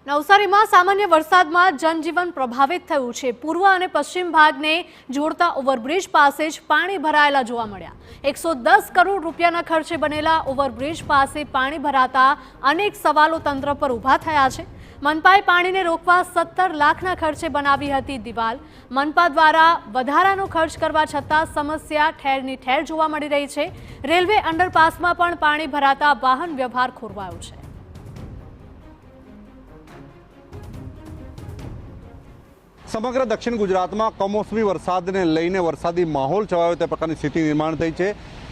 નવસારીમાં સામાન્ય વરસાદમાં જનજીવન પ્રભાવિત થયું છે। પૂર્વ અને પશ્ચિમ ભાગને જોડતા ઓવરબ્રિજ પાસે જ પાણી ભરાયેલા જોવા મળ્યા। 110 કરોડ રૂપિયાના ખર્ચે બનેલા ઓવરબ્રિજ પાસે પાણી ભરાતા અનેક સવાલો તંત્ર પર ઊભા થયા છે। મનપાએ પાણીને રોકવા 17 લાખના ખર્ચે બનાવી હતી દિવાલ। મનપા દ્વારા વધારાનો ખર્ચ કરવા છતાં સમસ્યા ઠેરની ઠેર જોવા મળી રહી છે। રેલવે અંડરપાસમાં પણ પાણી ભરાતા વાહન વ્યવહાર ખોરવાયો છે। સમગ્ર દક્ષિણ ગુજરાતમાં કમોસમી વરસાદને લઈને વરસાદી માહોલ છવાયો તે પ્રકારની સ્થિતિ નિર્માણ થઈ છે।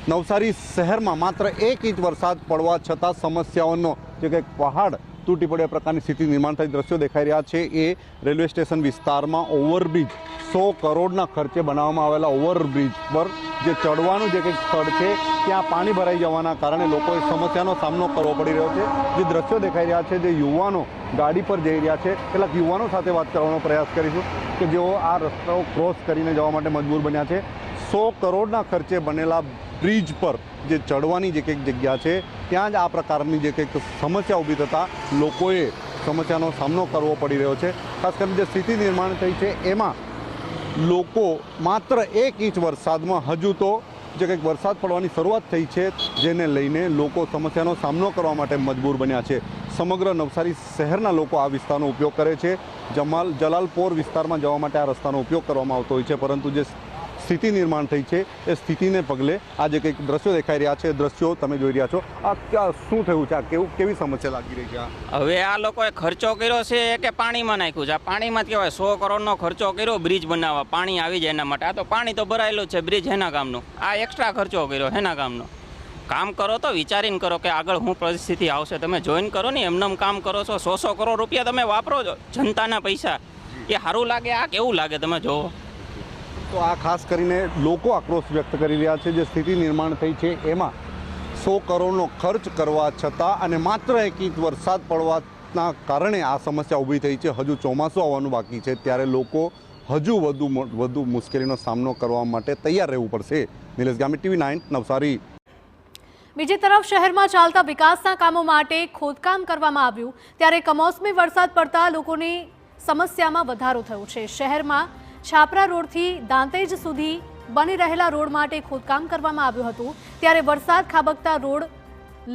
નવસારી શહેરમાં માત્ર 1 ઇંચ વરસાદ પડવા છતાં સમસ્યાઓનો જે કંઈક પહાડ તૂટી પડે પ્રકારની સ્થિતિ નિર્માણ થઈ દ્રશ્યો દેખાઈ રહ્યા છે। એ રેલવે સ્ટેશન વિસ્તારમાં ઓવરબ્રિજ 100 કરોડના ખર્ચે બનાવવામાં આવેલા ઓવરબ્રિજ પર જે ચડવાનું જે કંઈક સ્થળ છે ત્યાં પાણી ભરાઈ જવાના કારણે લોકોએ સમસ્યાનો સામનો કરવો પડી રહ્યો છે। જે દ્રશ્યો દેખાઈ રહ્યા છે, જે યુવાનો ગાડી પર જઈ રહ્યા છે, કેટલાક યુવાનો સાથે વાત કરવાનો પ્રયાસ કરીશું કે જેઓ આ રસ્તો ક્રોસ કરીને જવા માટે મજબૂર બન્યા છે। 100 કરોડના ખર્ચે બનેલા બ્રિજ પર જે ચડવાની જે કંઈક જગ્યા છે ત્યાં જ આ પ્રકારની જે કંઈક સમસ્યા ઊભી થતાં લોકોએ સમસ્યાનો સામનો કરવો પડી રહ્યો છે। ખાસ કરીને જે સ્થિતિ નિર્માણ થઈ છે એમાં લોકો માત્ર 1 ઇંચ વરસાદમાં હજુ તો જે કંઈક વરસાદ પડવાની શરૂઆત થઈ છે જેને લઈને લોકો સમસ્યાનો સામનો કરવા માટે મજબૂર બન્યા છે। સમગ્ર નવસારી શહેરના લોકો આ વિસ્તારનો ઉપયોગ કરે છે। જલાલપોર વિસ્તારમાં જવા માટે આ રસ્તાનો ઉપયોગ કરવામાં આવતો હોય છે, પરંતુ જે સ્થિતિ નિર્માણ થઈ છે એ સ્થિતિને પગલે આ જે કંઈક દ્રશ્યો દેખાઈ રહ્યા છે, દ્રશ્યો તમે જોઈ રહ્યા છો। આ શું થયું છે? આ કેવી સમસ્યા લાગી રહી છે? હવે આ લોકોએ ખર્ચો કર્યો છે કે પાણીમાં નાખ્યું છે? આ પાણીમાં જ કહેવાય 100 કરોડનો ખર્ચો કર્યો બ્રિજ બનાવવા, પાણી આવી જાય એના માટે। આ તો પાણી તો ભરાયેલું છે, બ્રિજ એના કામનું। આ એક્સ્ટ્રા ખર્ચો કર્યો એના કામનો। કામ કરો તો વિચારીને કરો કે આગળ શું પરિસ્થિતિ આવશે। તમે જોઈન કરો ને, એમનેમ કામ કરો છો। 100 કરોડ રૂપિયા તમે વાપરો છો જનતાના પૈસા, એ સારું લાગે? આ કેવું લાગે તમે જોવો તો આ ખાસ કરીને લોકો આક્રોશ વ્યક્ત કરી રહ્યા છે। જે સ્થિતિ નિર્માણ થઈ છે એમાં 100 કરોડનો ખર્ચ કરવા છતાં અને માત્ર 1 ઇંચ વરસાદ પડવાના કારણે આ સમસ્યા ઊભી થઈ છે। હજુ ચોમાસું આવવાનું બાકી છે ત્યારે લોકો હજુ વધુ મુશ્કેલીનો સામનો કરવા માટે તૈયાર રહેવું પડશે। નિલેશ ગામી, TV9 નવસારી। બીજી તરફ શહેરમાં ચાલતા વિકાસના કામો માટે ખોદકામ કરવામાં આવ્યું ત્યારે કમોસમી વરસાદ પડતા લોકોની સમસ્યામાં વધારો થયો છે। શહેરમાં છાપરા રોડથી દાંતેજ સુધી બની રહેલા રોડ માટે ખોદકામ કરવામાં આવ્યું હતું ત્યારે વરસાદ ખાબકતા રોડ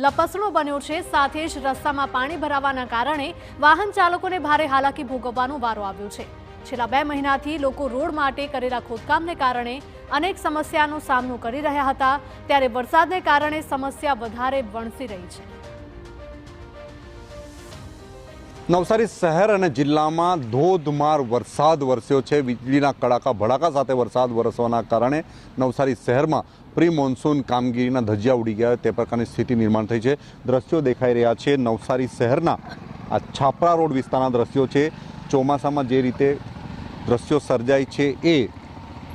લપસણો બન્યો છે। સાથે જ રસ્તામાં પાણી ભરાવાના કારણે વાહન ચાલકોને ભારે હાલાકી ભોગવવાનો વારો આવ્યો છે। છેલ્લા 2 મહિનાથી લોકો રોડ માટે કરેલા ખોદકામને કારણે અનેક સમસ્યાનો સામનો કરી રહ્યા હતા ત્યારે વરસાદને કારણે સમસ્યા વધારે વણસી રહી છે। નવસારી શહેર અને જિલ્લામાં ધોધમાર વરસાદ વરસ્યો છે। વીજળીના કડાકા ભડાકા સાથે વરસાદ વરસવાના કારણે નવસારી શહેરમાં પ્રી મોન્સૂન કામગીરીના ધજિયા ઉડી ગયા તે પ્રકારની સ્થિતિ નિર્માણ થઈ છે। દ્રશ્યો દેખાઈ રહ્યા છે નવસારી શહેરના આ છાપરા રોડ વિસ્તારના દ્રશ્યો છે। ચોમાસામાં જે રીતે દ્રશ્યો સર્જાય છે એ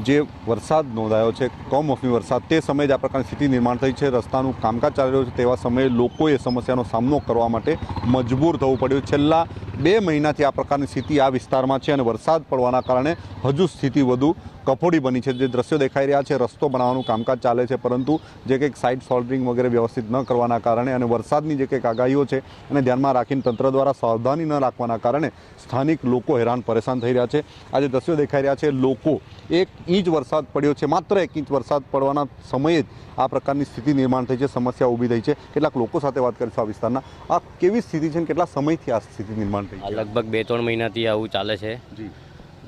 જે વરસાદ નોંધાયો છે, કમોસમી વરસાદ, તે સમયે જ આ પ્રકારની સ્થિતિ નિર્માણ થઈ છે। રસ્તાનું કામકાજ ચાલી રહ્યું છે તેવા સમયે લોકોએ સમસ્યાનો સામનો કરવા માટે મજબૂર થવું પડ્યું। છેલ્લા 2 મહિનાથી આ પ્રકારની સ્થિતિ આ વિસ્તારમાં છે અને વરસાદ પડવાના કારણે હજુ સ્થિતિ વધુ કફોડી બની છે। જે દ્રશ્યો દેખાઈ રહ્યા છે, રસ્તો બનાવવાનું કામકાજ ચાલે છે, પરંતુ જે કંઈક સાઇડ સોલ્ડરિંગ વગેરે વ્યવસ્થિત ન કરવાના કારણે અને વરસાદની જે કંઈક આગાહીઓ છે એને ધ્યાનમાં રાખીને તંત્ર દ્વારા સાવધાની ન રાખવાના કારણે સ્થાનિક લોકો હેરાન પરેશાન થઈ રહ્યા છે। આ જે દ્રશ્યો દેખાઈ રહ્યા છે, લોકો 1 ઇંચ વરસાદ પડ્યો છે, માત્ર 1 ઇંચ વરસાદ પડવાના સમયે જ આ પ્રકારની સ્થિતિ નિર્માણ થઈ છે, સમસ્યા ઊભી થઈ છે। કેટલાક લોકો સાથે વાત કરીશું આ વિસ્તારના। આ કેવી સ્થિતિ છે અને કેટલા સમયથી આ સ્થિતિ નિર્માણ થઈ છે? લગભગ 2-3 મહિનાથી આવું ચાલે છે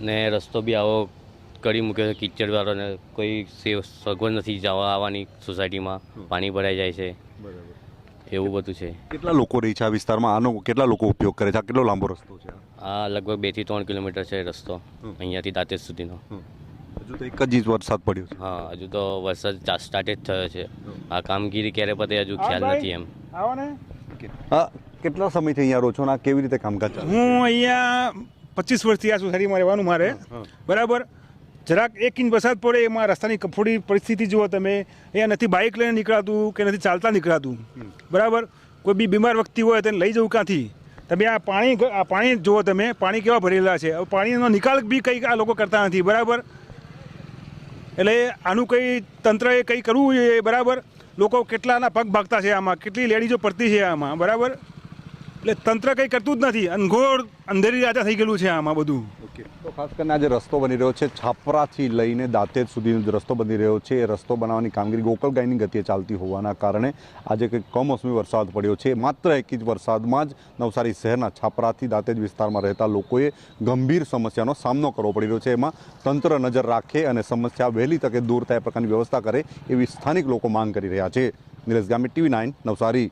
ને રસ્તો બી આવો કરી મૂક્યો છે કિચડવાળો ને કોઈ સગવડ નથી જવા આવવાની। સોસાયટીમાં પાણી ભરાઈ જાય છે, એવું બધું છે। કેટલા લોકો રહી છે આ વિસ્તારમાં? આનો કેટલા લોકો ઉપયોગ કરે છે? આ કેટલો લાંબો રસ્તો છે? આ લગભગ 2 થી 3 કિલોમીટર છે રસ્તો અહીંયાથી દાંતેજ સુધીનો। હજુ તો 1 જ ઇંચ વરસાદ પડ્યો છે? હા, હજુ તો વરસાદ સ્ટાર્ટ જ થયો છે। આ કામગીરી ક્યારે પતે હજુ ખ્યાલ નથી એમ। કેટલા સમયથી અહીંયા રહો છો અને કેવી રીતે કામકાજ ચાલે? હું અહીંયા 25 વર્ષથી આ સોસાયટીમાં રહેવાનું મારે, બરાબર। જરાક 1 ઇંચ વરસાદ પડે એમાં રસ્તાની કફોડી પરિસ્થિતિ જુઓ તમે। અહીંયા નથી બાઇક લઈને નીકળાતું કે નથી ચાલતા નીકળાતું, બરાબર। કોઈ બી બીમાર વ્યક્તિ હોય તેને લઈ જવું ક્યાંથી? તમે આ પાણી જુઓ તમે, પાણી કેવા ભરેલા છે। હવે પાણીનો નિકાલ બી કંઈક આ લોકો કરતા નથી, બરાબર। એટલે આનું કંઈ તંત્રએ કંઈ કરવું જોઈએ, બરાબર। લોકો કેટલાના પગ ભાગતા છે આમાં, કેટલી લેડીઝો પડતી છે આમાં, બરાબર। એટલે તંત્ર કંઈ કરતું જ નથી. અનઘોર અંધેરી રાજા થઈ ગયેલું છે આમાં બધું. તો ખાસ કરીને આજે રસ્તો બની રહ્યો છે, છાપરાથી લઈને દાંતેજ સુધીનો જે રસ્તો બની રહ્યો છે, એ રસ્તો બનાવવાની કામગીરી ગોકળગાયની ગતિએ ચાલતી હોવાના કારણે આજે કંઈક કમોસમી વરસાદ પડ્યો છે. માત્ર 1 ઇંચ વરસાદમાં જ નવસારી શહેરના છાપરાથી દાંતેજ વિસ્તારમાં રહેતા લોકોએ ગંભીર સમસ્યાનો સામનો કરવો પડી રહ્યો છે. એમાં તંત્ર નજર રાખે અને સમસ્યા વહેલી તકે દૂર થાય પ્રકારની વ્યવસ્થા કરે એવી સ્થાનિક લોકો માંગ કરી રહ્યા છે. નિલેશ ગામિત, TV9, નવસારી.